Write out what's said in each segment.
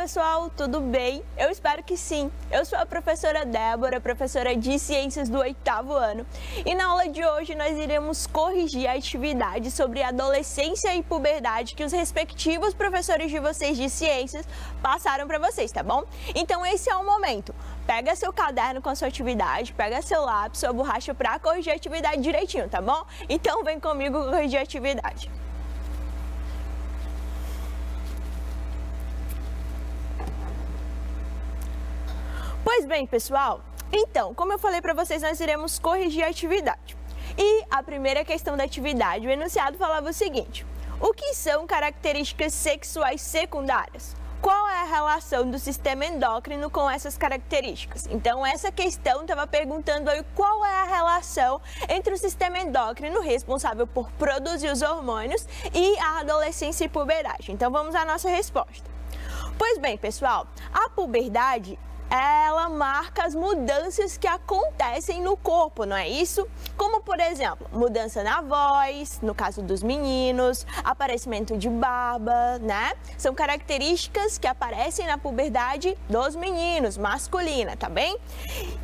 pessoal, tudo bem? Eu espero que sim. Eu sou a professora Débora, professora de Ciências do 8º ano. E na aula de hoje nós iremos corrigir a atividade sobre adolescência e puberdade que os respectivos professores de vocês de Ciências passaram para vocês, tá bom? Então esse é o momento. Pega seu caderno com a sua atividade, pega seu lápis, sua borracha para corrigir a atividade direitinho, tá bom? Então vem comigo corrigir a atividade. Pois bem, pessoal, então, como eu falei para vocês, nós iremos corrigir a atividade. E a primeira questão da atividade, o enunciado falava o seguinte: o que são características sexuais secundárias? Qual é a relação do sistema endócrino com essas características? Então, essa questão estava perguntando aí qual é a relação entre o sistema endócrino, responsável por produzir os hormônios, e a adolescência e puberdade. Então, vamos à nossa resposta. Pois bem, pessoal, a puberdade ela marca as mudanças que acontecem no corpo, não é isso? Como, por exemplo, mudança na voz, no caso dos meninos, aparecimento de barba, né? São características que aparecem na puberdade dos meninos, masculina, tá bem?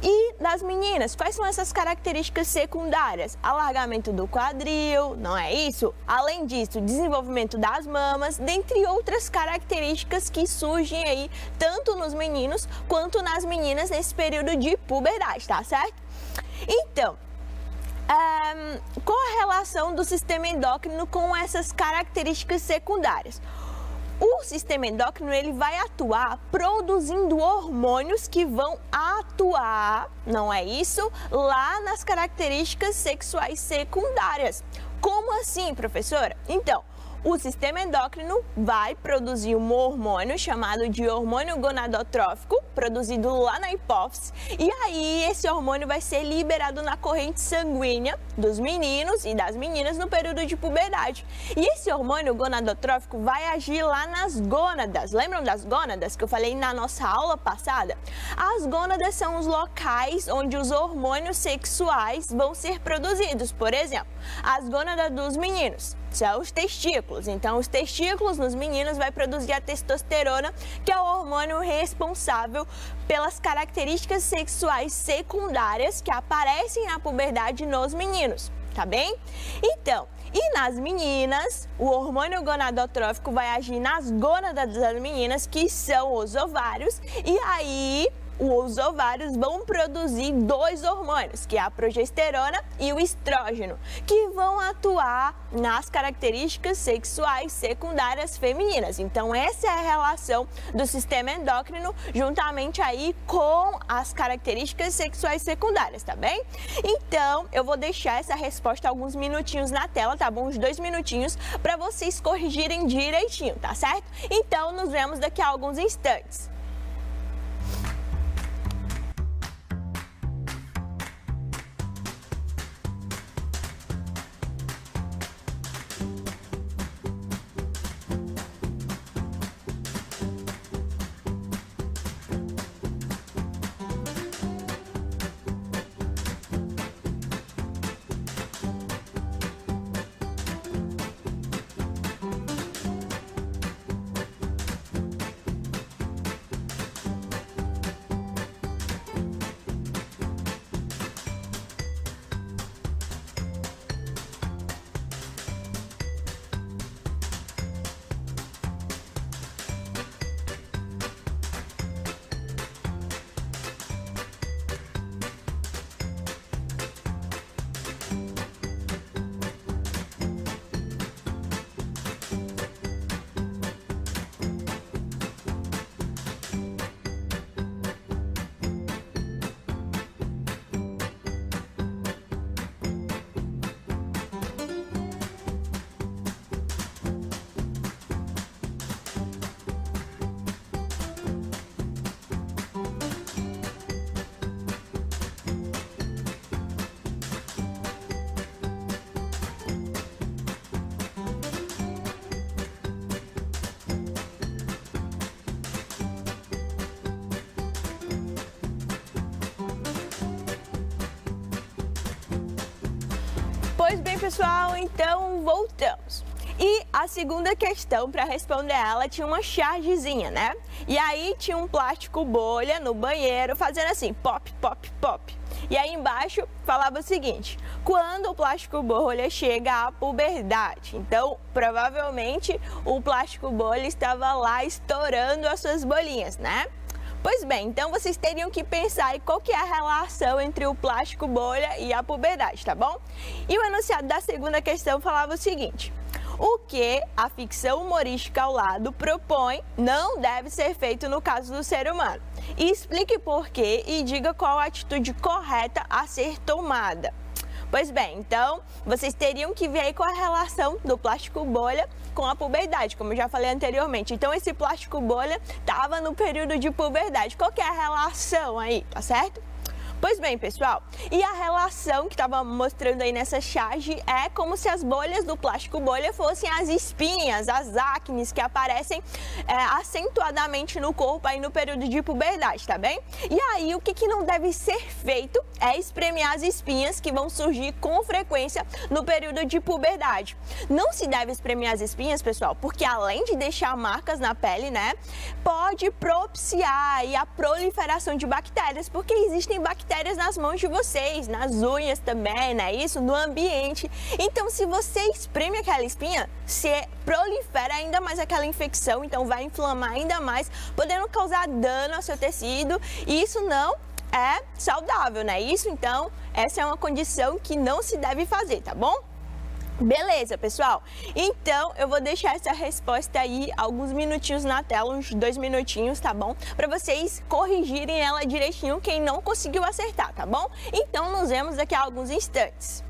E das meninas, quais são essas características secundárias? Alargamento do quadril, não é isso? Além disso, desenvolvimento das mamas, dentre outras características que surgem aí, tanto nos meninos quanto nas meninas nesse período de puberdade, tá certo? Então, qual a relação do sistema endócrino com essas características secundárias? O sistema endócrino ele vai atuar produzindo hormônios que vão atuar, não é isso? Lá nas características sexuais secundárias. Como assim, professora? Então, o sistema endócrino vai produzir um hormônio chamado de hormônio gonadotrófico, produzido lá na hipófise, e aí esse hormônio vai ser liberado na corrente sanguínea dos meninos e das meninas no período de puberdade. E esse hormônio gonadotrófico vai agir lá nas gônadas. Lembram das gônadas que eu falei na nossa aula passada? As gônadas são os locais onde os hormônios sexuais vão ser produzidos. Por exemplo, as gônadas dos meninos são os testículos. Então, os testículos nos meninos vai produzir a testosterona, que é o hormônio responsável pelas características sexuais secundárias que aparecem na puberdade nos meninos, tá bem? Então, e nas meninas, o hormônio gonadotrófico vai agir nas gônadas das meninas, que são os ovários, e aí os ovários vão produzir dois hormônios, que é a progesterona e o estrógeno, que vão atuar nas características sexuais secundárias femininas. Então, essa é a relação do sistema endócrino juntamente aí com as características sexuais secundárias, tá bem? Então, eu vou deixar essa resposta alguns minutinhos na tela, tá bom? Uns 2 minutinhos para vocês corrigirem direitinho, tá certo? Então, nos vemos daqui a alguns instantes. Pois bem, pessoal, então voltamos. E a segunda questão, para responder ela, tinha uma chargezinha, né? E aí tinha um plástico bolha no banheiro fazendo assim, pop, pop, pop. E aí embaixo falava o seguinte: quando o plástico bolha chega à puberdade. Então, provavelmente o plástico bolha estava lá estourando as suas bolinhas, né? Pois bem, então vocês teriam que pensar em qual que é a relação entre o plástico bolha e a puberdade, tá bom? E o enunciado da segunda questão falava o seguinte: o que a ficção humorística ao lado propõe não deve ser feito no caso do ser humano. E explique por quê e diga qual a atitude correta a ser tomada. Pois bem, então vocês teriam que ver aí qual a relação do plástico bolha com a puberdade, como eu já falei anteriormente. Então esse plástico bolha estava no período de puberdade. Qual que é a relação aí, tá certo? Pois bem, pessoal, e a relação que estava mostrando aí nessa charge é como se as bolhas do plástico bolha fossem as espinhas, as acnes que aparecem acentuadamente no corpo aí no período de puberdade, tá bem? E aí o que não deve ser feito é espremer as espinhas que vão surgir com frequência no período de puberdade. Não se deve espremer as espinhas, pessoal, porque além de deixar marcas na pele, né, pode propiciar aí a proliferação de bactérias, porque existem bactérias nas mãos de vocês, nas unhas também, né? Isso, no ambiente. Então, se você espreme aquela espinha, se prolifera ainda mais aquela infecção, então vai inflamar ainda mais, podendo causar dano ao seu tecido, e isso não é saudável, né? Isso, então, essa é uma condição que não se deve fazer, tá bom? Beleza, pessoal? Então, eu vou deixar essa resposta aí alguns minutinhos na tela, uns 2 minutinhos, tá bom? Para vocês corrigirem ela direitinho, quem não conseguiu acertar, tá bom? Então, nos vemos daqui a alguns instantes.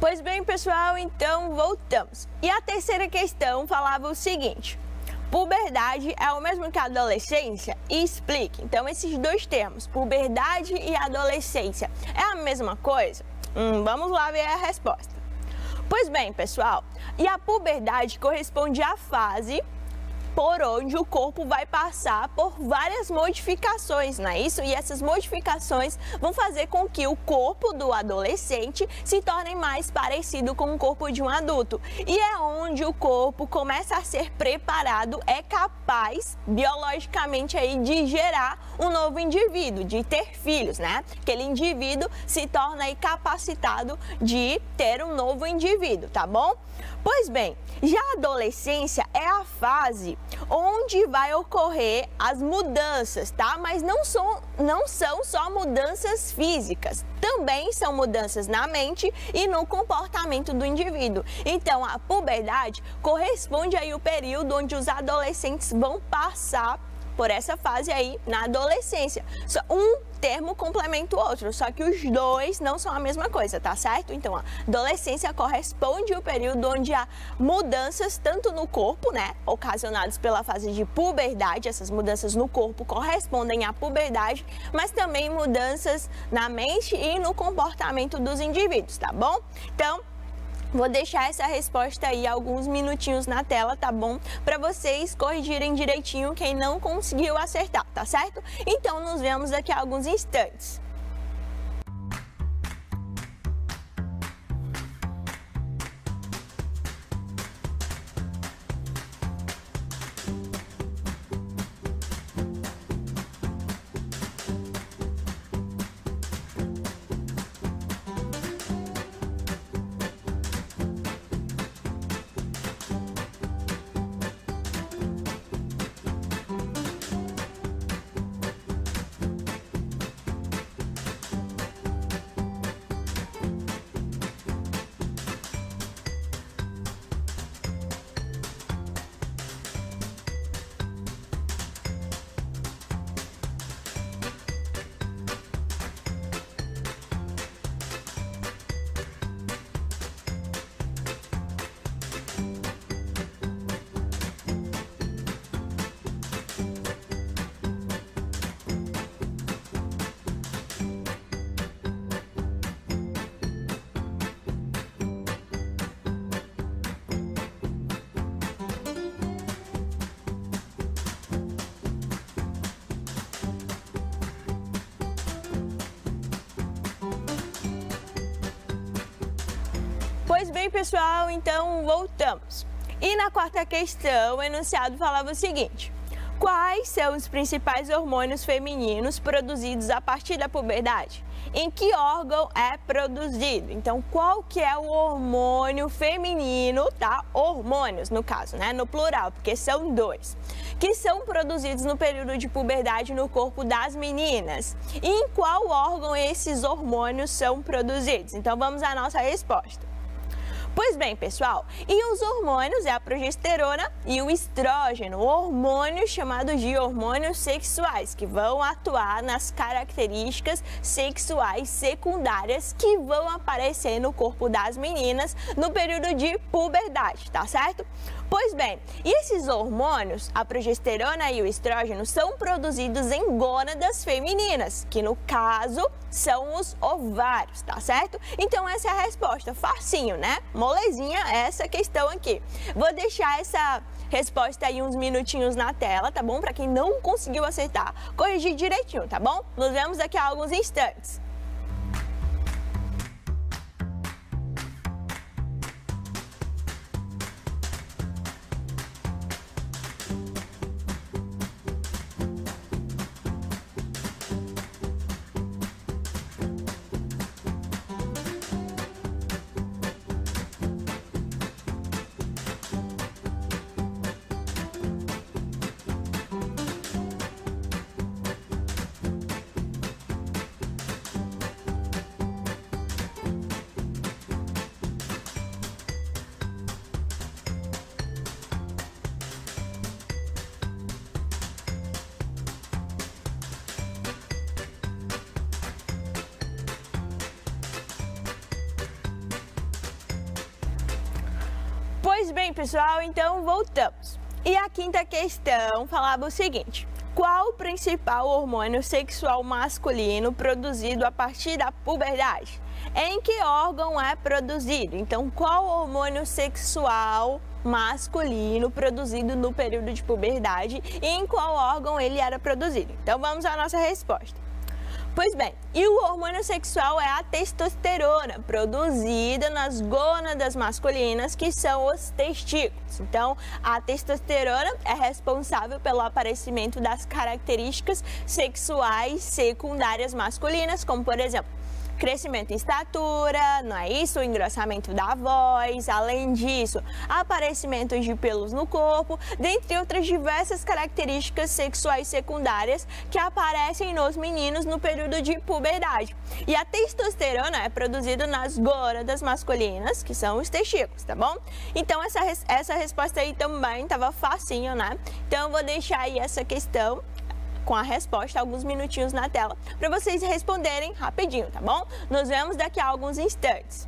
Pois bem, pessoal, então voltamos. E a terceira questão falava o seguinte: puberdade é o mesmo que a adolescência? Explique. Então, esses dois termos, puberdade e adolescência, é a mesma coisa? Vamos lá ver a resposta. Pois bem, pessoal, e a puberdade corresponde à fase por onde o corpo vai passar por várias modificações, não é isso? E essas modificações vão fazer com que o corpo do adolescente se torne mais parecido com o corpo de um adulto. E é onde o corpo começa a ser preparado, é capaz, biologicamente, aí, de gerar um novo indivíduo, de ter filhos, né? Aquele indivíduo se torna aí capacitado de ter um novo indivíduo, tá bom? Pois bem, já a adolescência é a fase onde vai ocorrer as mudanças, tá? Mas não são só mudanças físicas, também são mudanças na mente e no comportamento do indivíduo. Então, a puberdade corresponde aí ao período onde os adolescentes vão passar por essa fase aí na adolescência. Só um termo complementa o outro, só que os dois não são a mesma coisa, tá certo? Então, a adolescência corresponde ao período onde há mudanças tanto no corpo, né, ocasionadas pela fase de puberdade. Essas mudanças no corpo correspondem à puberdade, mas também mudanças na mente e no comportamento dos indivíduos, tá bom? Então, vou deixar essa resposta aí alguns minutinhos na tela, tá bom? Para vocês corrigirem direitinho quem não conseguiu acertar, tá certo? Então, nos vemos daqui a alguns instantes. Pois bem, pessoal, então voltamos. E na quarta questão, o enunciado falava o seguinte: quais são os principais hormônios femininos produzidos a partir da puberdade? Em que órgão é produzido? Então, qual que é o hormônio feminino, tá? Hormônios, no caso, né? No plural, porque são dois, que são produzidos no período de puberdade no corpo das meninas. E em qual órgão esses hormônios são produzidos? Então, vamos à nossa resposta. Pois bem, pessoal, e os hormônios é a progesterona e o estrógeno, hormônios chamados de hormônios sexuais, que vão atuar nas características sexuais secundárias que vão aparecer no corpo das meninas no período de puberdade, tá certo? Pois bem, e esses hormônios, a progesterona e o estrógeno, são produzidos em gônadas femininas, que no caso são os ovários, tá certo? Então essa é a resposta, facinho, né? Molezinha essa questão aqui. Vou deixar essa resposta aí uns minutinhos na tela, tá bom? Para quem não conseguiu acertar, corrigir direitinho, tá bom? Nos vemos daqui a alguns instantes. Pois bem, pessoal, então voltamos. E a quinta questão falava o seguinte: qual o principal hormônio sexual masculino produzido a partir da puberdade? Em que órgão é produzido? Então, qual hormônio sexual masculino produzido no período de puberdade e em qual órgão ele era produzido? Então, vamos à nossa resposta. Pois bem, e o hormônio sexual é a testosterona, produzida nas gônadas masculinas, que são os testículos. Então, a testosterona é responsável pelo aparecimento das características sexuais secundárias masculinas, como, por exemplo, crescimento em estatura, não é isso? O engrossamento da voz, além disso, aparecimento de pelos no corpo, dentre outras diversas características sexuais secundárias que aparecem nos meninos no período de puberdade. E a testosterona é produzida nas glândulas masculinas, que são os testículos, tá bom? Então essa resposta aí também estava facinho, né? Então eu vou deixar aí essa questão com a resposta alguns minutinhos na tela para vocês responderem rapidinho, tá bom? Nos vemos daqui a alguns instantes.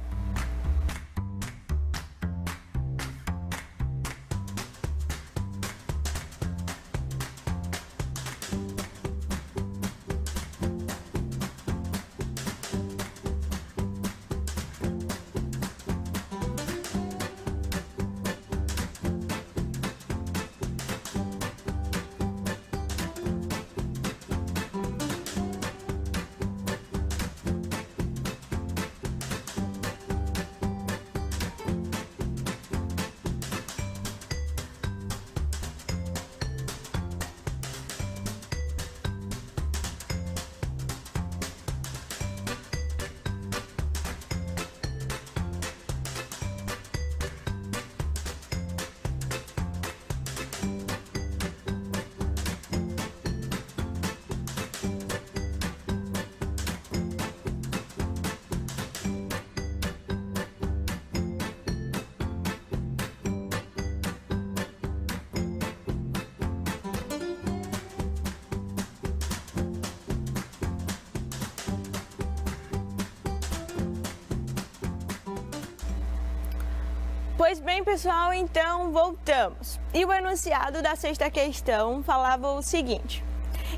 Pois bem, pessoal, então voltamos. E o enunciado da sexta questão falava o seguinte: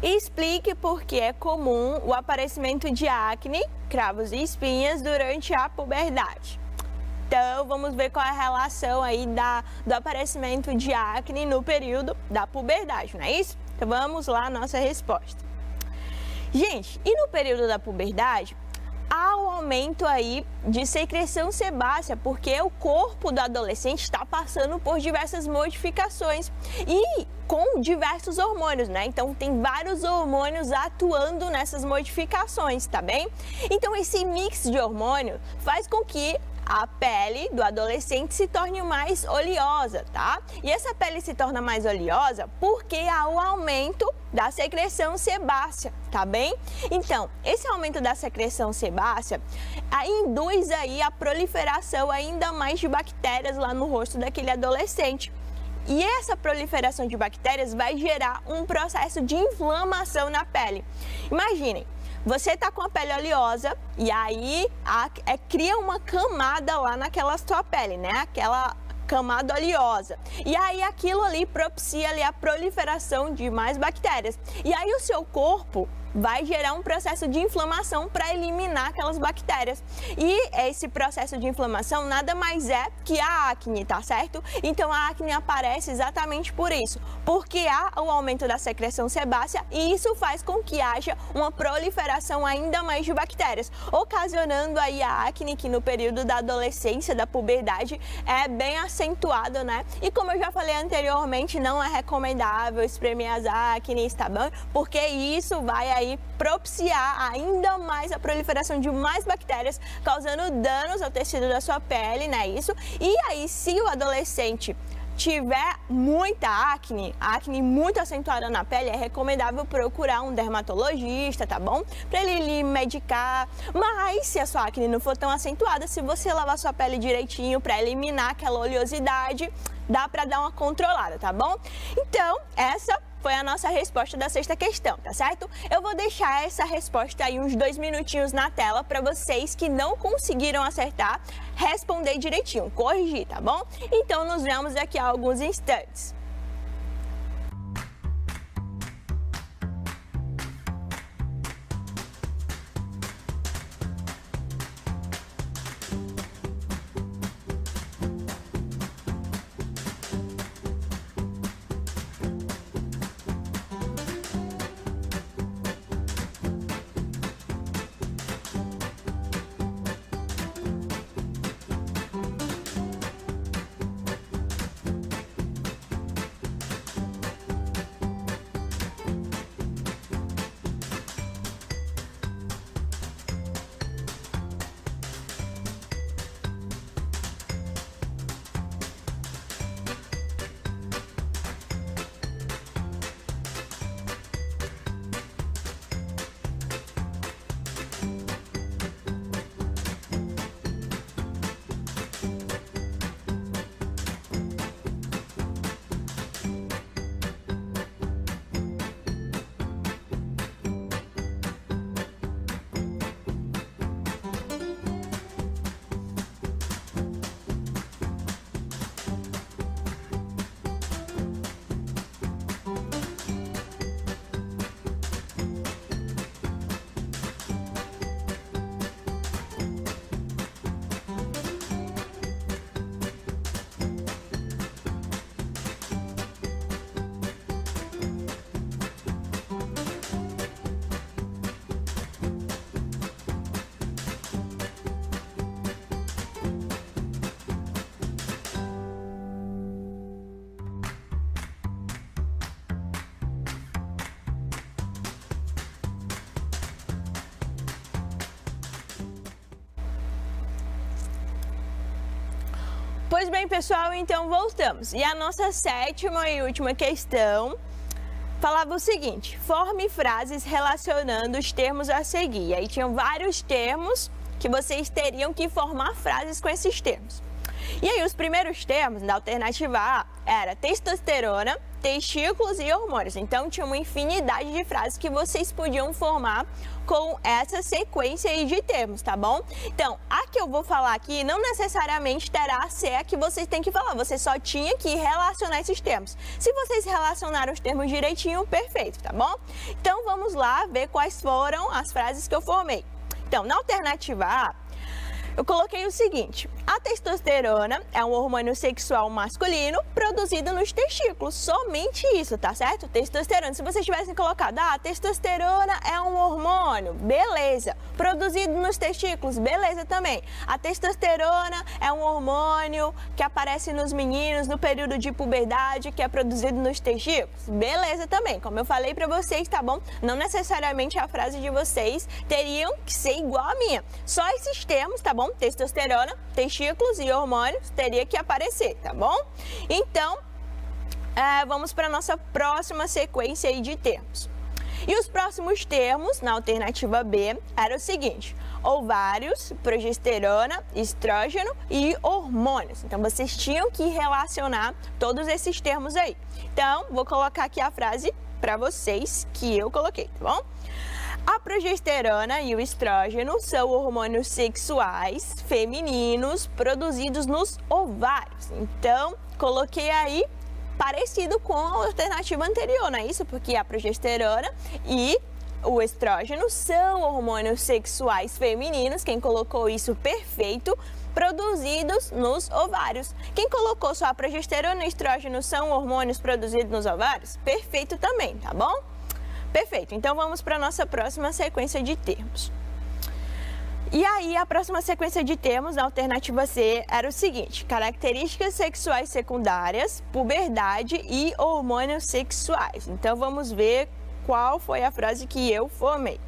explique por que é comum o aparecimento de acne, cravos e espinhas durante a puberdade. Então, vamos ver qual é a relação aí do aparecimento de acne no período da puberdade, não é isso? Então, vamos lá, nossa resposta. Gente, e no período da puberdade, há um aumento aí de secreção sebácea, porque o corpo do adolescente está passando por diversas modificações e com diversos hormônios, né? Então tem vários hormônios atuando nessas modificações, tá bem? Então esse mix de hormônio faz com que a pele do adolescente se torne mais oleosa, tá? E essa pele se torna mais oleosa porque há o aumento da secreção sebácea, tá bem? Então, esse aumento da secreção sebácea induz aí a proliferação ainda mais de bactérias lá no rosto daquele adolescente. E essa proliferação de bactérias vai gerar um processo de inflamação na pele. Imaginem, você está com a pele oleosa e aí cria uma camada lá naquela sua pele, né? Aquela camada oleosa. E aí aquilo ali propicia ali a proliferação de mais bactérias. E aí o seu corpo vai gerar um processo de inflamação para eliminar aquelas bactérias. E esse processo de inflamação nada mais é que a acne, tá certo? Então a acne aparece exatamente por isso, porque há o aumento da secreção sebácea e isso faz com que haja uma proliferação ainda mais de bactérias, ocasionando aí a acne, que no período da adolescência, da puberdade, é bem acentuado, né? E como eu já falei anteriormente, não é recomendável espremer as acnes, tá bom? Porque isso vai aí propiciar ainda mais a proliferação de mais bactérias, causando danos ao tecido da sua pele, né? Isso. E aí, se o adolescente tiver muita acne muito acentuada na pele, é recomendável procurar um dermatologista, tá bom? Para ele lhe medicar. Mas se a sua acne não for tão acentuada, se você lavar sua pele direitinho para eliminar aquela oleosidade, dá para dar uma controlada, tá bom? Então, essa foi a nossa resposta da sexta questão, tá certo? Eu vou deixar essa resposta aí uns 2 minutinhos na tela para vocês que não conseguiram acertar responder direitinho, corrigir, tá bom? Então, nos vemos daqui a alguns instantes. Pois bem, pessoal, então voltamos. E a nossa sétima e última questão falava o seguinte: forme frases relacionando os termos a seguir. E aí tinham vários termos que vocês teriam que formar frases com esses termos. E aí os primeiros termos da alternativa A era testosterona, testículos e hormônios. Então tinha uma infinidade de frases que vocês podiam formar com essa sequência aí de termos, tá bom? Então, a que eu vou falar aqui não necessariamente terá a ser a que vocês têm que falar, você só tinha que relacionar esses termos. Se vocês relacionaram os termos direitinho, perfeito, tá bom? Então vamos lá ver quais foram as frases que eu formei. Então, na alternativa A, eu coloquei o seguinte: a testosterona é um hormônio sexual masculino produzido nos testículos. Somente isso, tá certo? Testosterona. Se vocês tivessem colocado, a testosterona é um hormônio, beleza. Produzido nos testículos, beleza também. A testosterona é um hormônio que aparece nos meninos no período de puberdade, que é produzido nos testículos, beleza também. Como eu falei pra vocês, tá bom? Não necessariamente a frase de vocês teriam que ser igual à minha. Só esses termos, tá bom? Testosterona, testículos e hormônios teria que aparecer, tá bom? Então, vamos para a nossa próxima sequência aí de termos. E os próximos termos, na alternativa B, era o seguinte: ovários, progesterona, estrógeno e hormônios. Então, vocês tinham que relacionar todos esses termos aí. Então, vou colocar aqui a frase para vocês que eu coloquei, tá bom? A progesterona e o estrógeno são hormônios sexuais femininos produzidos nos ovários. Então, coloquei aí parecido com a alternativa anterior, não é isso? Porque a progesterona e o estrógeno são hormônios sexuais femininos. Quem colocou isso, perfeito, produzidos nos ovários. Quem colocou só a progesterona e o estrógeno são hormônios produzidos nos ovários, perfeito também, tá bom? Perfeito, então vamos para a nossa próxima sequência de termos. E aí, a próxima sequência de termos, na alternativa C, era o seguinte: características sexuais secundárias, puberdade e hormônios sexuais. Então, vamos ver qual foi a frase que eu formei.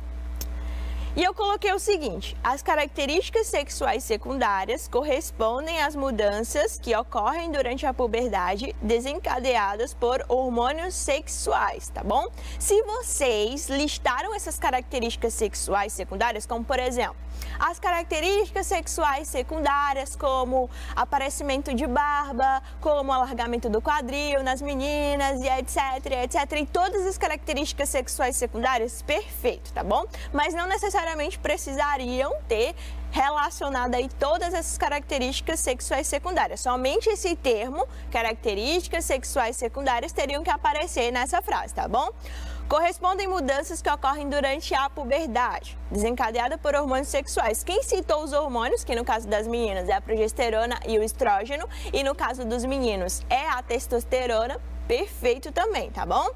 E eu coloquei o seguinte: as características sexuais secundárias correspondem às mudanças que ocorrem durante a puberdade desencadeadas por hormônios sexuais, tá bom? Se vocês listaram essas características sexuais secundárias, como por exemplo, as características sexuais secundárias, como aparecimento de barba, como alargamento do quadril nas meninas, e etc, etc. E todas as características sexuais secundárias, perfeito, tá bom? Mas não necessariamente precisariam ter relacionado aí todas essas características sexuais secundárias. Somente esse termo, características sexuais secundárias, teriam que aparecer nessa frase, tá bom? Correspondem mudanças que ocorrem durante a puberdade, desencadeada por hormônios sexuais. Quem citou os hormônios, que no caso das meninas é a progesterona e o estrógeno, e no caso dos meninos é a testosterona, perfeito também, tá bom?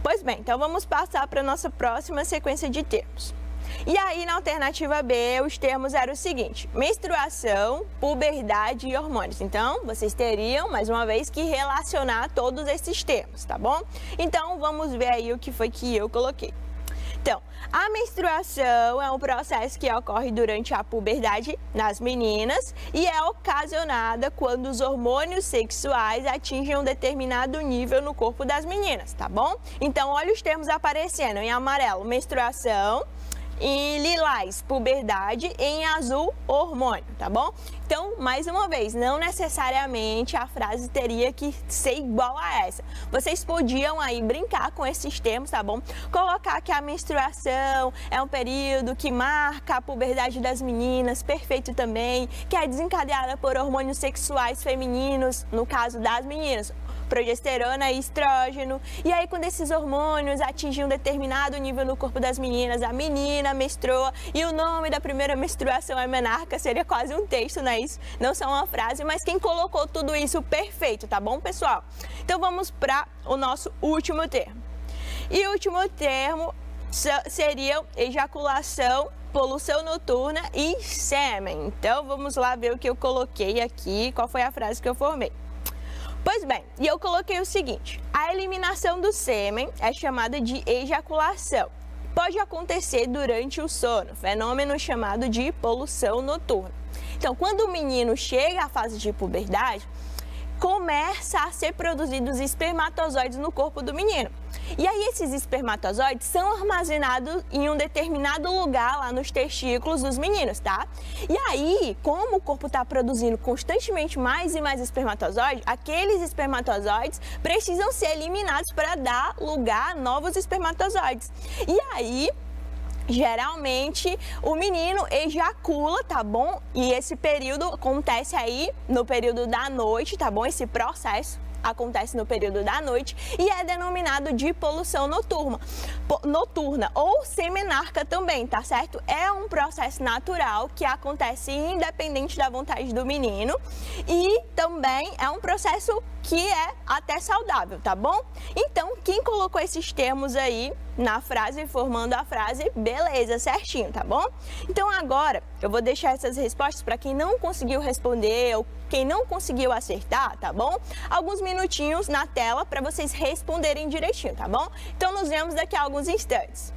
Pois bem, então vamos passar para a nossa próxima sequência de termos. E aí, na alternativa B, os termos eram o seguinte: menstruação, puberdade e hormônios. Então, vocês teriam, mais uma vez, que relacionar todos esses termos, tá bom? Então, vamos ver aí o que foi que eu coloquei. Então, a menstruação é um processo que ocorre durante a puberdade nas meninas e é ocasionada quando os hormônios sexuais atingem um determinado nível no corpo das meninas, tá bom? Então, olha os termos aparecendo em amarelo: menstruação, em lilás, puberdade, em azul, hormônio, tá bom? Então, mais uma vez, não necessariamente a frase teria que ser igual a essa. Vocês podiam aí brincar com esses termos, tá bom? Colocar que a menstruação é um período que marca a puberdade das meninas, perfeito também, que é desencadeada por hormônios sexuais femininos, no caso das meninas, progesterona e estrógeno. E aí, quando esses hormônios atingem um determinado nível no corpo das meninas, a menina menstrua e o nome da primeira menstruação é menarca, seria quase um texto, não é isso? Não só uma frase, mas quem colocou tudo isso, perfeito, tá bom, pessoal? Então, vamos para o nosso último termo. E o último termo seria ejaculação, poluição noturna e sêmen. Então, vamos lá ver o que eu coloquei aqui, qual foi a frase que eu formei. Pois bem, e eu coloquei o seguinte: a eliminação do sêmen é chamada de ejaculação. Pode acontecer durante o sono, fenômeno chamado de poluição noturna. Então, quando o menino chega à fase de puberdade, começa a ser produzidos espermatozoides no corpo do menino. E aí esses espermatozoides são armazenados em um determinado lugar lá nos testículos dos meninos, tá? E aí, como o corpo está produzindo constantemente mais e mais espermatozoides, aqueles espermatozoides precisam ser eliminados para dar lugar a novos espermatozoides. E aí, geralmente, o menino ejacula, tá bom? E esse período acontece aí no período da noite, tá bom? Esse processo acontece no período da noite e é denominado de poluição noturna ou semenarca também, tá certo? É um processo natural que acontece independente da vontade do menino e também é um processo que é até saudável, tá bom? Então, quem colocou esses termos aí na frase, formando a frase, beleza, certinho, tá bom? Então, agora, eu vou deixar essas respostas para quem não conseguiu responder ou quem não conseguiu acertar, tá bom? Alguns minutinhos na tela para vocês responderem direitinho, tá bom? Então, nos vemos daqui a alguns instantes.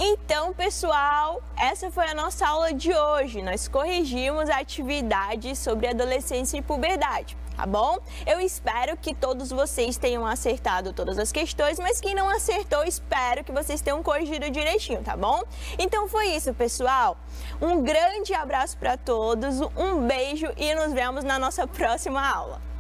Então, pessoal, essa foi a nossa aula de hoje. Nós corrigimos atividades sobre adolescência e puberdade, tá bom? Eu espero que todos vocês tenham acertado todas as questões, mas quem não acertou, espero que vocês tenham corrigido direitinho, tá bom? Então foi isso, pessoal. Um grande abraço para todos, um beijo e nos vemos na nossa próxima aula.